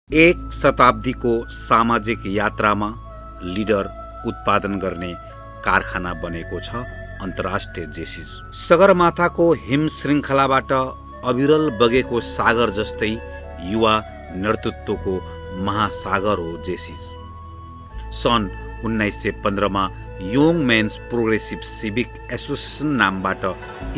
एक शताब्दीको सामाजिक यात्रामा लिडर उत्पादन गर्ने कारखाना बनेको छ अन्तर्राष्ट्रिय जेसिस। सगरमाथाको हिम श्रृङ्खलाबाट अविरल बगेको सागर जस्तै युवा नेतृत्वको महासागर हो जेसिस। सन् 1915 मा young men's progressive civic association नामबाट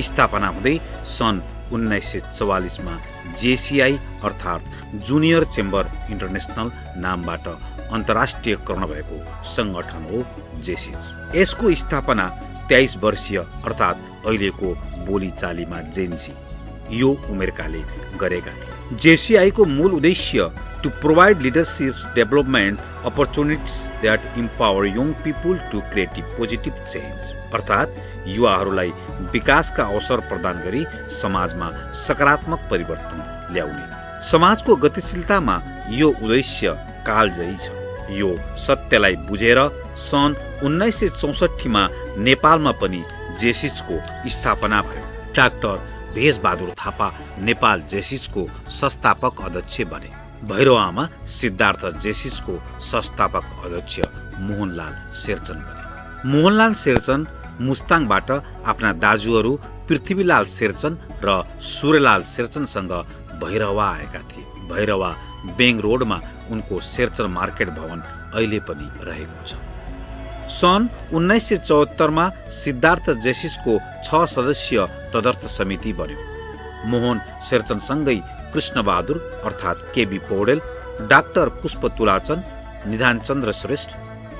स्थापना हुँदै सन् 1944 मा जेसिआई अर्थात् जुनियर चेम्बर इन्टरनेसनल नामबाट अन्तर्राष्ट्रियकरण भएको सङ्गठन हो जेसिस। यसको स्थापना 23 वर्षीय अर्थात् अहिलेको बोलीचालीमा जेन्जी यो उमेरकाले गरेका थिए। जेसिआईको मूल उद्देश्य to provide leadership development opportunities that empower young people to create positive change अर्थात् युवाहरूलाई विकासका अवसर प्रदान गरी समाजमा सकारात्मक परिवर्तन ल्याउने। समाजको गतिशीलतामा यो उद्देश्य कालजयी छ। यो सत्यलाई बुझेर सन् 1964 मा नेपालमा पनि जेसिसको स्थापना भयो। डाक्टर भेषबहादुर थापा नेपाल जेसिसको संस्थापक अध्यक्ष बने। भैरवामा सिद्धार्थ जेसिसको संस्थापक अध्यक्ष मोहनलाल शेरचन बने। मोहनलाल शेरचन मुस्ताङबाट आफ्ना दाजुहरू पृथ्वीलाल शेरचन र सूर्यलाल शेरचनसँग भैरवा आएका थिए। भैरवा बेङ रोडमा उनको शेरचन मार्केट भवन अहिले पनि रहेको छ। सन् 1974 मा सिद्धार्थ जेसिसको 6 सदस्यीय तदर्थ समिति बन्यो। मोहन शेरचनसँगै कृष्णबहादुर अर्थात् केबी पौडेल, डाक्टर पुष्प तुलाचन, निधानचन्द्र श्रेष्ठ,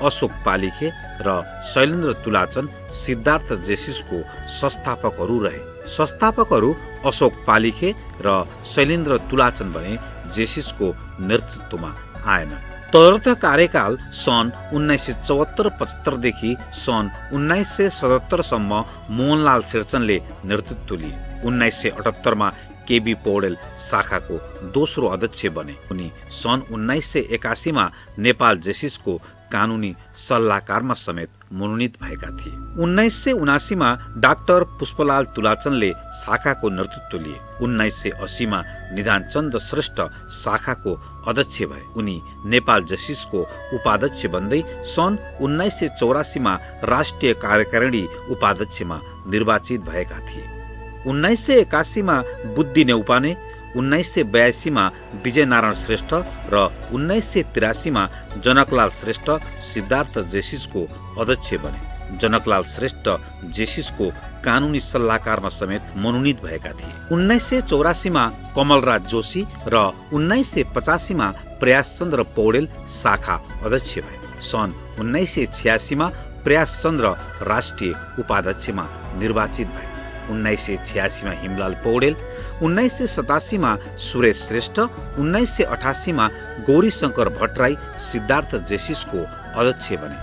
अशोक पालिखे र शैलेन्द्र तुलाचन सिद्धार्थ जेसिसको संस्थापकहरू रहे। संस्थापकहरू अशोक पालिखे र शैलेन्द्र तुलाचन भने जेसिसको नेतृत्वमा आएन। तदर्थ कार्यकाल सन् 1974-75 देखि सन् 1977 सम्म मोहनलाल शेरचनले नेतृत्व लिए। 1978 मा केबी पौडेल शाखाको दोस्रो अध्यक्ष बने। उनी सन् 1981 मा नेपाल जेसिसको कानुनी सल्लाहकारमा समेत मनोनित भएका थिए। 1979 मा डाक्टर पुष्पलाल तुलाचनले शाखाको नेतृत्व लिए। 1980 मा निधानचन्द्र श्रेष्ठ शाखाको अध्यक्ष भए। उनी नेपाल जेसिसको उपाध्यक्ष बन्दै सन् 1984 मा राष्ट्रिय कार्यकारिणी उपाध्यक्षमा निर्वाचित भएका थिए। 1981 मा बुद्धि नेउपाने, 1982 मा विजयनारायण श्रेष्ठ र 1983 मा जनकलाल श्रेष्ठ सिद्धार्थ जेसिसको अध्यक्ष बने। जनकलाल श्रेष्ठ जेसिसको कानुनी सल्लाहकारमा समेत मनोनित भएका थिए। 1984 मा कमलराज जोशी र 1985 मा प्रयासचन्द्र पौडेल शाखा अध्यक्ष भए। सन् 1986 मा प्रयासचन्द्र राष्ट्रिय उपाध्यक्षमा निर्वाचित भए। 1986 मा हिमलाल पौडेल, 1987 मा सुरेश श्रेष्ठ, 1988 मा गौरीशङ्कर भट्टराई सिद्धार्थ जेसिसको अध्यक्ष बने।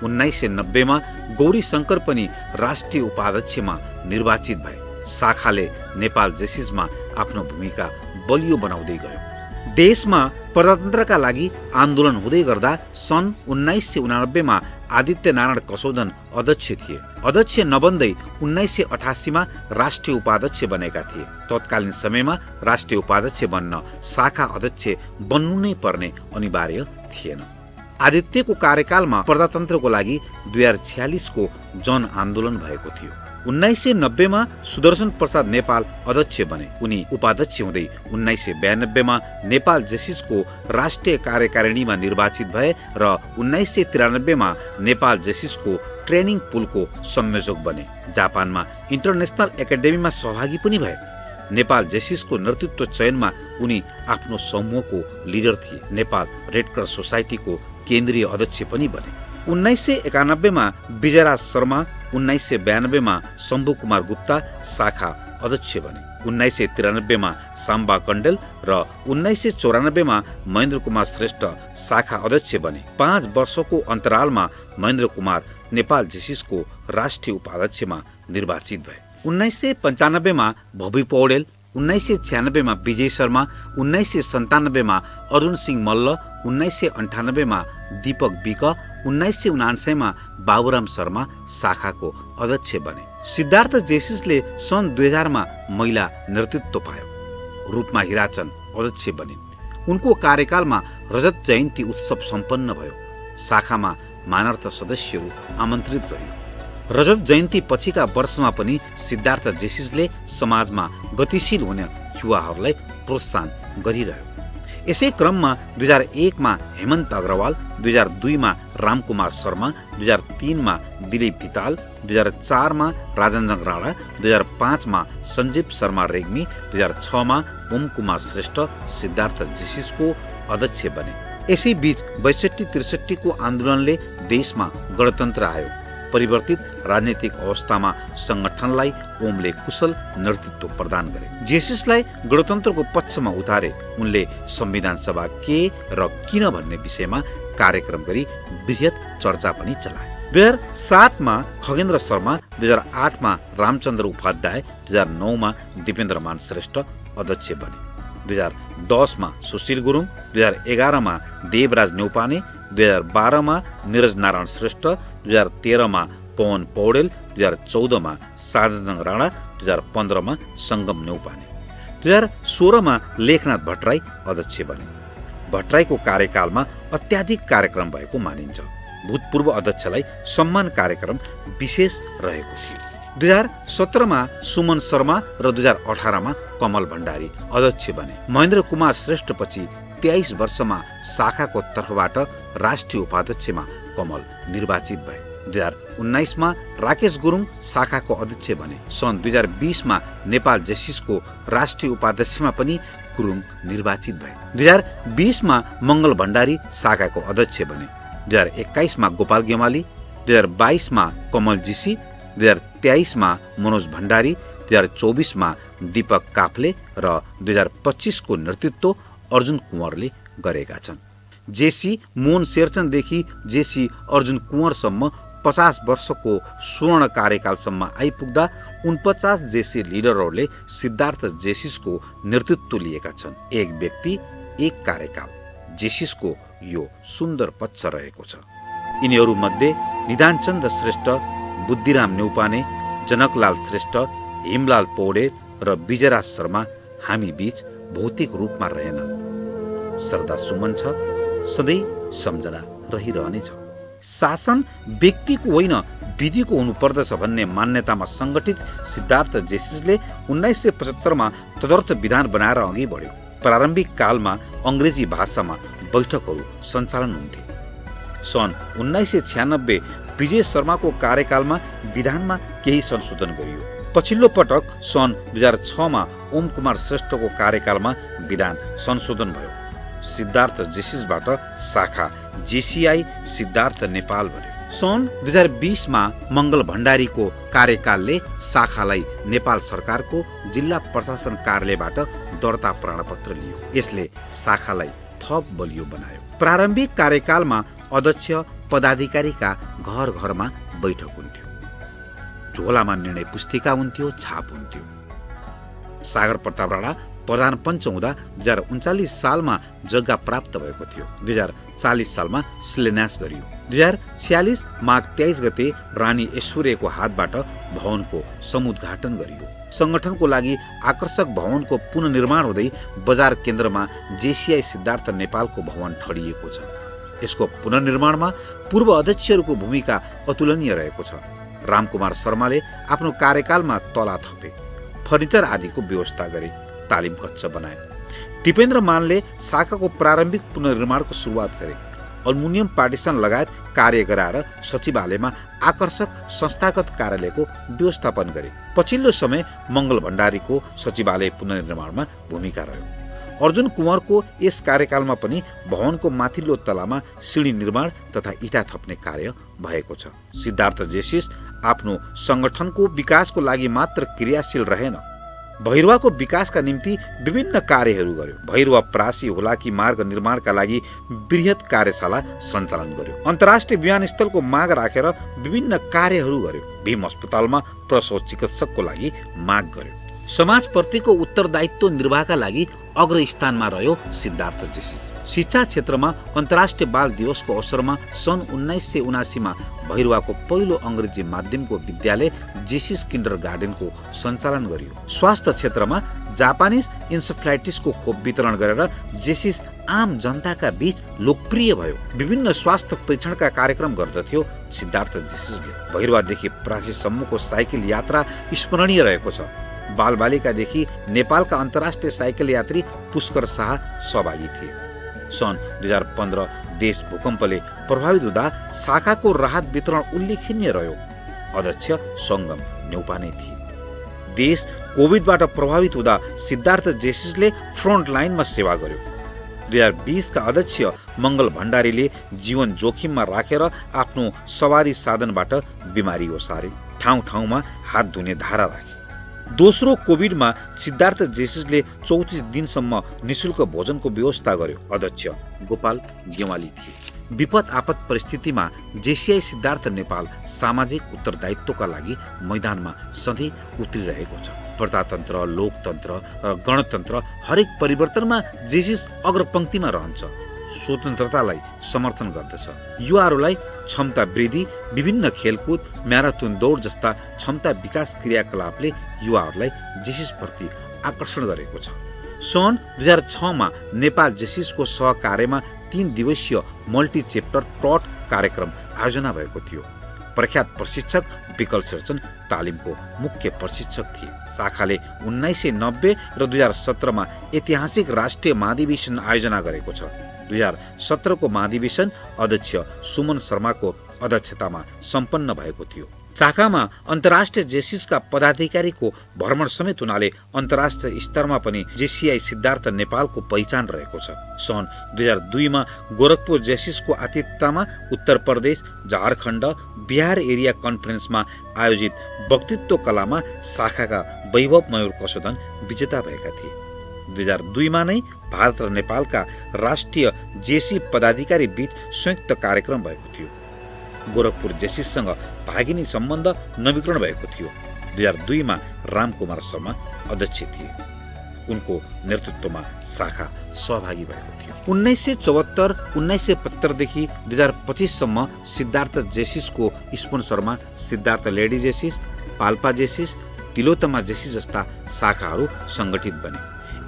1990 मा गौरीशङ्कर पनि राष्ट्रिय उपाध्यक्षमा निर्वाचित भए। शाखाले नेपाल जेसिसमा आफ्नो भूमिका बलियो बनाउँदै गयो। देशमा प्रजातन्त्रका लागि आन्दोलन हुँदै गर्दा सन् 1989 मा आदित्य नारायण कसौदन अध्यक्ष थिए। अध्यक्ष नबन्दै 1988 मा राष्ट्रिय उपाध्यक्ष बनेका थिए। तत्कालीन समयमा राष्ट्रिय उपाध्यक्ष बन्न शाखा अध्यक्ष बन्नु नै पर्ने अनिवार्य थिएन। आदित्यको कार्यकालमा प्रजातन्त्रको लागि 2046 को जन आन्दोलन भएको थियो। 1990 मा सुदर्शन प्रसाद नेपाल अध्यक्ष बने। उनी उपाध्यक्ष हुँदै 1992 मा नेपाल जेसिसको राष्ट्रिय कार्यकारिणीमा निर्वाचित भए र 1993 मा नेपाल जेसिसको ट्रेनिङ पुलको संयोजक बने। जापानमा इन्टरनेसनल एकाडेमीमा सहभागी पनि भए। नेपाल जेसिसको नेतृत्व चयनमा उनी आफ्नो समूहको लिडर थिए। नेपाल रेड क्रस सोसाइटीको केन्द्रीय अध्यक्ष पनि बने। 1991 मा विजयराज शर्मा, 1992 मा शम्भु कुमार गुप्ता शाखा अध्यक्ष बने। 1993 मा साम्बा कण्डेल र 1994 मा महेन्द्र कुमार श्रेष्ठ शाखा अध्यक्ष बने। 5 वर्षको अन्तरालमा महेन्द्र कुमार नेपाल जेसिसको राष्ट्रिय उपाध्यक्षमा निर्वाचित भए। 1995 मा भवि पौडेल, 1996 मा विजय शर्मा, 1997 मा अरुण सिंह मल्ल, 1998 मा दीपक विक, 1999 मा बाबुराम शर्मा शाखाको अध्यक्ष बने। सिद्धार्थ जेसिसले सन् 2000 मा महिला नेतृत्व पायो। रूपमा हिराचन अध्यक्ष बनिन्। उनको कार्यकालमा रजत जयन्ती उत्सव सम्पन्न भयो। शाखामा मानार्थ सदस्यहरू आमन्त्रित गरियो। रजत जयन्ती पछिका वर्षमा पनि सिद्धार्थ जेसिसले समाजमा गतिशील हुने युवाहरूलाई प्रोत्साहन गरिरह्यो। यसै क्रममा 2001मा हेमन्त अग्रवाल, 2002मा रामकुमार शर्मा, 2003मा दिलीप धिताल, 2004मा राजनजङ राणा, 2005मा सञ्जीव शर्मा रेग्मी, 2006मा ओम कुमार श्रेष्ठ सिद्धार्थ जेसिसको अध्यक्ष बने। यसै बीच 62-63 को आन्दोलनले देशमा गणतन्त्र आयो। परिवर्तित राजनीतिक अवस्थामा संगठनलाई ओमले कुशल नेतृत्व प्रदान गरे। जेसिसलाई गणतन्त्रको पक्षमा उतारे। उनले संविधान सभा के र किन भन्ने विषयमा कार्यक्रम गरी बृहत चर्चा पनि चलाए। 2007मा खगेन्द्र शर्मा, 2008मा रामचन्द्र उपाध्याय, 2009मा दिपेन्द्रमान श्रेष्ठ अध्यक्ष बने। 2010मा सुशील गुरुङ, 2011मा देवराज न्यौपाने, 2012मा निरज नारायण श्रेष्ठ, 2013मा पवन पौडेल, 2014मा साजनजङ राणा, 2015मा सङ्गम न्यौपाने, 2016मा लेखनाथ भट्टराई अध्यक्ष बने। भट्टराईको कार्यकालमा अत्याधिक कार्यक्रम भएको मानिन्छ। भूतपूर्व अध्यक्षलाई सम्मान कार्यक्रम विशेष रहेको थियो। 2017मा सुमन शर्मा र 2018मा कमल भण्डारी अध्यक्ष बने। महेन्द्र कुमार श्रेष्ठपछि 23 वर्षमा शाखाको तर्फबाट राष्ट्रिय उपाध्यक्षमा कमल निर्वाचित भए। 2019मा राकेश गुरुङ शाखाको अध्यक्ष बने। सन् 2020मा नेपाल जेसिसको राष्ट्रिय उपाध्यक्षमा पनि गुरुङ निर्वाचित भए। 2020मा मङ्गल भण्डारी शाखाको अध्यक्ष बने। 2021मा गोपाल गेमाली, 2022मा कमल जीसी, 2023मा मनोज भण्डारी, 2024मा दीपक काफ्ले र 2025को नेतृत्व अर्जुन कुँवरले गरेका छन्। जेसी मोहन शेरचनदेखि जेसी अर्जुन कुँवरसम्म 50 वर्षको स्वर्ण कार्यकालसम्म आइपुग्दा 49 जेसी लिडरहरूले सिद्धार्थ जेसिसको नेतृत्व लिएका छन्। एक व्यक्ति एक कार्यकाल जेसिसको यो सुन्दर पक्ष रहेको छ। यिनीहरूमध्ये निधानचन्द श्रेष्ठ, बुद्धिराम न्यौपाने, जनकलाल श्रेष्ठ, हिमलाल पौडेल र विजयराज शर्मा हामी बीच भौतिक रूपमा रहेनन्। श्रद्धा सुमन छ, सधैँ सम्झना रहिरहनेछ। शासन व्यक्तिको होइन विधिको हुनुपर्दछ भन्ने मान्यतामा सङ्गठित सिद्धार्थ जेसिसले 1975मा तदर्थ विधान बनाएर अघि बढ्यो। प्रारम्भिक कालमा अङ्ग्रेजी भाषामा बैठकहरू सञ्चालन हुन्थे। सन् 1996 विजय शर्माको कार्यकालमा विधानमा केही संशोधन गरियो। पछिल्लो पटक सन् 2006मा ओम कुमार श्रेष्ठको कार्यकालमा विधान संशोधन भयो। सिद्धार्थ जेसिसबाट शाखा जेसीआई सिद्धार्थ नेपाल बन्यो। सन् 2020मा मङ्गल भण्डारीको कार्यकालले शाखालाई नेपाल सरकारको जिल्ला प्रशासन कार्यालयबाट दर्ता प्रमाणपत्र लियो। यसले शाखालाई थप बलियो बनायो। प्रारम्भिक कार्यकालमा अध्यक्ष पदाधिकारीका घर घरमा बैठक हुन्थ्यो। झोलामा निर्णय पुस्तिका हुन्थ्यो, छाप हुन्थ्यो। सागर प्रताप राणा प्रधान पञ्च हुँदा 2039 सालमा जग्गा प्राप्त भएको थियो। 2040 सालमा शिलान्यास गरियो। 2046 माघ 23 गते रानी ऐश्वर्यको हातबाट भवनको समुद्घाटन गरियो। संगठनको लागि आकर्षक भवनको पुनर्निर्माण हुँदै बजार केन्द्रमा जेसीआई सिद्धार्थ नेपालको भवन ठडिएको छ। यसको पुनर्निर्माणमा पूर्व अध्यक्षहरूको भूमिका अतुलनीय रहेको छ। रामकुमार शर्माले आफ्नो कार्यकालमा तला थपे, फर्निचर आदिको व्यवस्था गरे, तालिम कक्ष बनाए। दिपेन्द्र मानले शाखाको प्रारम्भिक पुनर्निर्माणको सुरुवात गरे। अल्मुनियम पार्टिसन लगायत कार्य गराएर सचिवालयमा आकर्षक संस्थागत कार्यालयको व्यवस्थापन गरे। पछिल्लो समय मङ्गल भण्डारीको सचिवालय पुनर्निर्माणमा भूमिका रह्यो। अर्जुन कुँवरको यस कार्यकालमा पनि भवनको माथिल्लो तलामा सिँढी निर्माण तथा इँटा थप्ने कार्य भएको छ। सिद्धार्थ जेसिस आफ्नो संगठनको विकासको लागि मात्र क्रियाशील रहेन, भैरवाको विकासका निम्ति विभिन्न कार्यहरू गर्यो। भैरवा प्रासी हुलाकी मार्ग निर्माणका लागि बृहत कार्यशाला सञ्चालन गर्यो। अन्तर्राष्ट्रिय विमानस्थलको माग राखेर विभिन्न कार्यहरू गर्यो। भीम अस्पतालमा प्रसव चिकित्सकको लागि माग गर्यो। समाजप्रतिको उत्तरदायित्व निर्वाहका लागि अग्रस्थानमा रह्यो सिद्धार्थ जेसिस। शिक्षा क्षेत्रमा अन्तर्राष्ट्रिय बाल दिवसको अवसरमा सन् 1979मा भैरवाको पहिलो अङ्ग्रेजी माध्यमको विद्यालय जेसिस किन्डर गार्डनको सञ्चालन गरियो। स्वास्थ्य क्षेत्रमा जापानिज इन्सेफ्लाइटिसको खोप वितरण गरेर जेसिस आम जनताका बीच लोकप्रिय भयो। विभिन्न स्वास्थ्य परीक्षणका कार्यक्रम गर्दथ्यो सिद्धार्थ जेसिसले। भैरवादेखि प्रासीसम्मको साइकल यात्रा स्मरणीय रहेको छ। बालबालिकादेखि नेपालका अन्तर्राष्ट्रिय साइकल यात्री पुष्कर शाह सहभागी थिए। सन् 2015 देश भूकम्पले प्रभावित हुँदा शाखाको राहत वितरण उल्लेखनीय रह्यो। अध्यक्ष सङ्गम न्यौपा नै थिए। देश कोभिडबाट प्रभावित हुँदा सिद्धार्थ जेसिसले फ्रन्ट लाइनमा सेवा गर्यो। 2020 का अध्यक्ष मङ्गल भण्डारीले जीवन जोखिममा राखेर आफ्नो सवारी साधनबाट बिमारी ओसारे, ठाउँ ठाउँमा हात धुने धारा राखे। दोस्रो कोभिडमा सिद्धार्थ जेसिसले 34 दिनसम्म निशुल्क भोजनको व्यवस्था गर्यो। अध्यक्ष गोपाल गेवाली थिए। विपद आपद परिस्थितिमा जेसिआई सिद्धार्थ नेपाल सामाजिक उत्तरदायित्वका लागि मैदानमा सधैँ उत्रिरहेको छ। प्रजातन्त्र, लोकतन्त्र र गणतन्त्र हरेक परिवर्तनमा जेसिस अग्रपङ्क्तिमा रहन्छ। स्वतन्त्रतालाई समर्थन गर्दछ। युवाहरूलाई क्षमता वृद्धि, विभिन्न खेलकुद, म्याराथन दौड जस्ता क्षमता विकास क्रियाकलापले युवाहरूलाई जेसिसप्रति आकर्षण गरेको छ। सन् 2006 मा नेपाल जेसिसको सहकार्यमा 3 दिवसीय मल्टी चेप्टर टट कार्यक्रम आयोजना भएको थियो। प्रख्यात प्रशिक्षक विकल सिर्जन तालिमको मुख्य प्रशिक्षक थिए। शाखाले 1990 र 2017 मा ऐतिहासिक राष्ट्रिय महाधिवेशन आयोजना गरेको छ। 2017 को महाधिवेशन अध्यक्ष सुमन शर्माको अध्यक्षतामा सम्पन्न भएको थियो। शाखामा अन्तर्राष्ट्रिय जेसिसका पदाधिकारीको भ्रमण समेत हुनाले अन्तर्राष्ट्रिय स्तरमा पनि जेसिआई सिद्धार्थ नेपालको पहिचान रहेको छ। सन् 2002 मा गोरखपुर जेसिसको आतिथ्यतामा उत्तर प्रदेश, झारखण्ड, बिहार एरिया कन्फरेन्समा आयोजित वक्तृत्व कलामा शाखाका वैभव मयूर कसोदन विजेता भएका थिए। 2002 मा नै भारत र नेपालका राष्ट्रिय जेसी पदाधिकारी बीच संयुक्त कार्यक्रम भएको थियो। गोरखपुर जेसिससँग भागिनी सम्बन्ध नवीकरण भएको थियो। 2002 मा रामकुमार शर्मा अध्यक्ष थिए। उनको नेतृत्वमा शाखा सहभागी भएको थियो। 1974-1975 देखि 2025 सम्म सिद्धार्थ जेसिसको स्पोन्सरमा सिद्धार्थ लेडी जेसिस, पाल्पा जेसिस, तिलोत्तमा जेसिस जस्ता शाखाहरू सङ्गठित बने।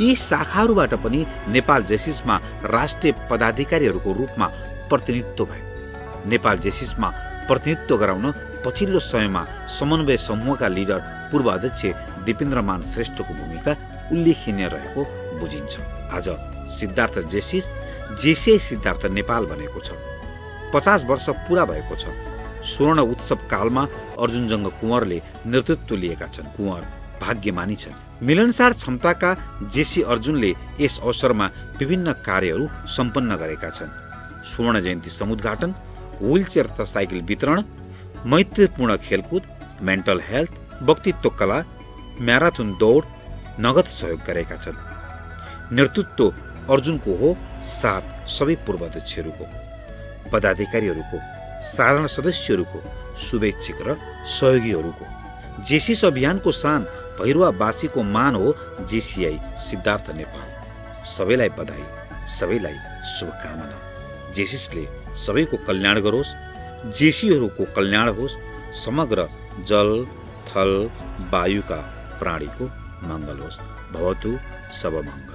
यी शाखाहरूबाट पनि नेपाल जेसिसमा राष्ट्रिय पदाधिकारीहरूको रूपमा प्रतिनिधित्व भयो। नेपाल जेसिसमा प्रतिनिधित्व गराउन पछिल्लो समयमा समन्वय समूहका लिडर पूर्व अध्यक्ष दिपेन्द्रमान श्रेष्ठको भूमिका उल्लेखनीय रहेको बुझिन्छ। आज सिद्धार्थ जेसिस जेसिआई सिद्धार्थ नेपाल बनेको छ। 50 वर्ष पूरा भएको छ। स्वर्ण उत्सव कालमा अर्जुनजङ्ग कुँवरले नेतृत्व लिएका छन्। कुँवर भाग्यमानी छन्। मिलनसार क्षमताका जेसी अर्जुनले यस अवसरमा विभिन्न कार्यहरू सम्पन्न गरेका छन्। स्वर्ण जयन्ती समुद्घाटन, व्हीलचेयर तथा साइकल वितरण, मैत्रीपूर्ण खेलकुद, मेन्टल हेल्थ, वक्तृत्व कला, म्याराथन दौड, नगद सहयोग गरेका छन्। नेतृत्व अर्जुनको हो, साथ सबै पूर्वाध्यक्षहरूको, पदाधिकारीहरूको, साधारण सदस्यहरूको, शुभेच्छुक र सहयोगीहरूको। जेसिस अभियानको सान भैरवावासीको मान हो जेसिआई सिद्धार्थ नेपाल। सबैलाई बधाई, सबैलाई शुभकामना। जेसिसले सबैको कल्याण गरोस्, जेसीहरूको कल्याण होस्, समग्र जल थल वायुका प्राणीको मङ्गल होस्। भवतु सब मङ्गल।